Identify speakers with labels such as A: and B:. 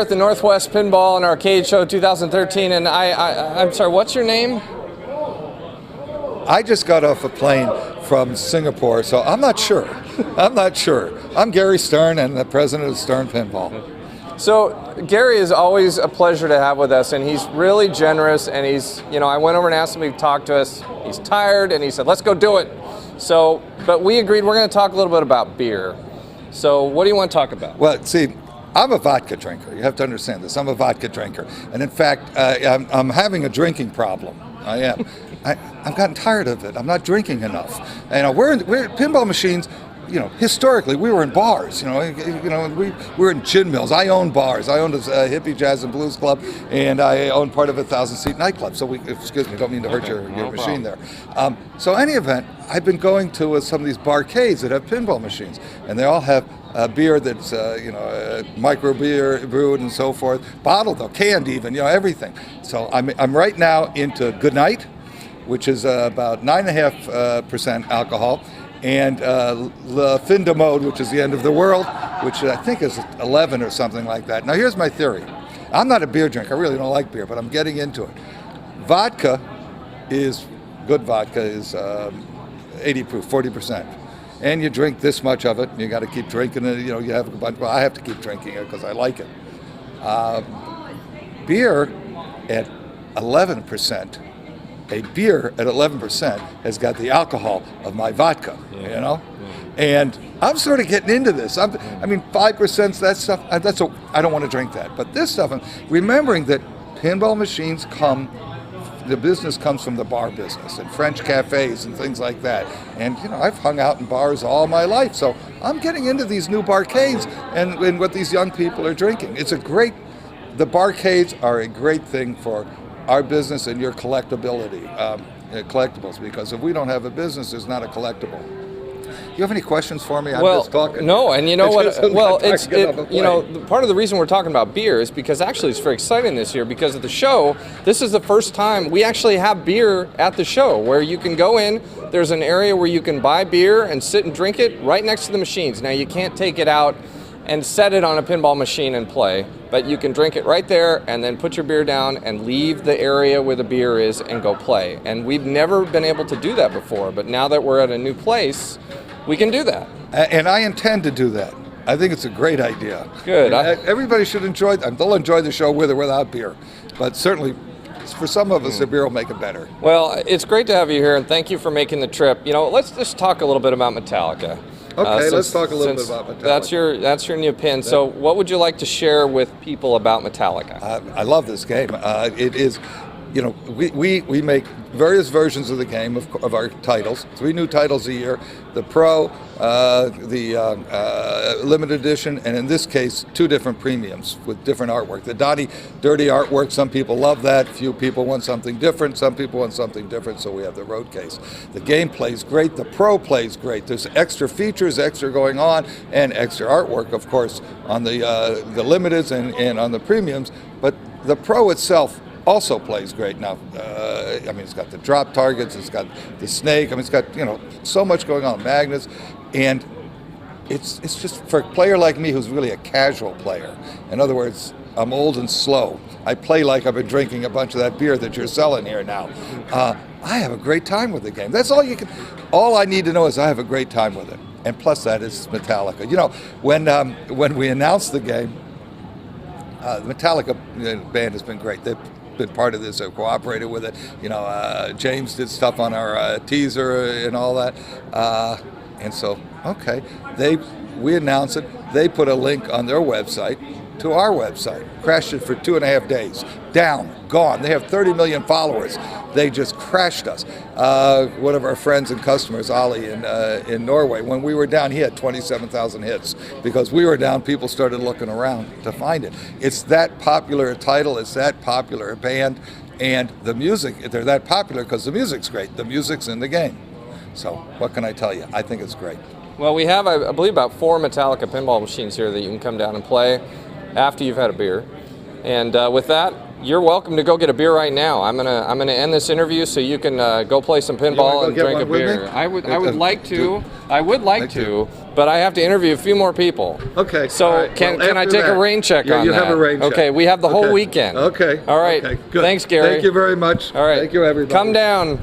A: At the Northwest Pinball and Arcade Show 2013, and I'm sorry, what's your name?
B: I just got off a plane from Singapore, so I'm not sure. I'm Gary Stern, and the president of Stern Pinball.
A: So Gary is always a pleasure to have with us, and he's really generous, and I went over and asked him to talk to us. He's tired, and he said, let's go do it. So, but we agreed we're going to talk a little bit about beer. So what do you want to talk about?
B: Well, see, I'm a vodka drinker. You have to understand this. I'm a vodka drinker. And in fact, I'm having a drinking problem. I am. I've gotten tired of it. I'm not drinking enough. We're pinball machines. Historically, we were in bars. We were in gin mills. I owned bars. I owned a hippie jazz and blues club, and I owned part of a 1,000-seat nightclub. So excuse me, don't mean to hurt your machine there. So any event, I've been going to some of these barcades that have pinball machines, and they all have beer that's micro beer brewed and so forth, bottled though, canned even, everything. So I'm right now into Goodnight, which is about 9.5% alcohol. And Le Fin de Mode, which is the end of the world, which I think is 11 or something like that. Now here's my theory. I'm not a beer drinker. I really don't like beer, but I'm getting into it. Good vodka is 80 proof, 40%. And you drink this much of it, and you got to keep drinking it. You have a bunch. Well, I have to keep drinking it because I like it. Beer at 11%. A beer at 11% has got the alcohol of my vodka, And I'm sort of getting into this. 5%, that stuff, I don't want to drink that. But this stuff, remembering that pinball machines the business comes from the bar business and French cafes and things like that. And, I've hung out in bars all my life. So I'm getting into these new barcades and what these young people are drinking. The barcades are a great thing for our business and your collectibles, because if we don't have a business, there's not a collectible. Do you have any questions for me? I'm just talking.
A: No, and you know what? Well, part of the reason we're talking about beer is because actually it's very exciting this year because of the show. This is the first time we actually have beer at the show where you can go in. There's an area where you can buy beer and sit and drink it right next to the machines. Now you can't take it out and set it on a pinball machine and play, but you can drink it right there and then put your beer down and leave the area where the beer is and go play. And we've never been able to do that before, but now that we're at a new place, we can do that.
B: And I intend to do that. I think it's a great idea.
A: Good.
B: Everybody should enjoy it. They'll enjoy the show with or without beer, but certainly for some of us, the beer will make it better.
A: Well, it's great to have you here, and thank you for making the trip. Let's just talk a little bit about Metallica.
B: Okay, let's talk a little bit about Metallica.
A: That's your new pin. So what would you like to share with people about Metallica?
B: I love this game. It is, we make various versions of the game of our titles. 3 new titles a year: the Pro, the limited edition, and in this case, 2 different premiums with different artwork. The Donnie Dirty artwork, some people love that. Few people want something different. Some people want something different, so we have the road case. The game plays great. The Pro plays great. There's extra features, extra going on, and extra artwork, of course, on the limiteds and on the premiums. But the Pro itself also plays great now. It's got the drop targets, it's got the snake, it's got so much going on, magnets, and it's just for a player like me who's really a casual player. In other words, I'm old and slow. I play like I've been drinking a bunch of that beer that you're selling here now. I have a great time with the game. That's all all I need to know is I have a great time with it. And plus that is Metallica. When we announced the game, the Metallica band has been great. They've been part of this, have cooperated with it. James did stuff on our teaser and all that. And so, we announced it. They put a link on their website to our website. Crashed it for 2.5 days. Down, gone. They have 30 million followers. They just crashed us. One of our friends and customers, Ollie in Norway, when we were down, he had 27,000 hits. Because we were down, people started looking around to find it. It's that popular a title, it's that popular a band, and the music, they're that popular because the music's great. The music's in the game. So what can I tell you? I think it's great.
A: Well, we have, I believe, about 4 Metallica pinball machines here that you can come down and play after you've had a beer. And with that, you're welcome to go get a beer right now. I'm gonna end this interview so you can go play some pinball and drink a beer. I would like to. I would like to, but I have to interview a few more people.
B: Okay.
A: So
B: right.
A: can I take a rain check on that?
B: You have a rain check.
A: Okay, we have the whole weekend.
B: Okay.
A: All right.
B: Okay, good.
A: Thanks, Gary.
B: Thank you very much.
A: All right.
B: Thank you, everybody.
A: Come down.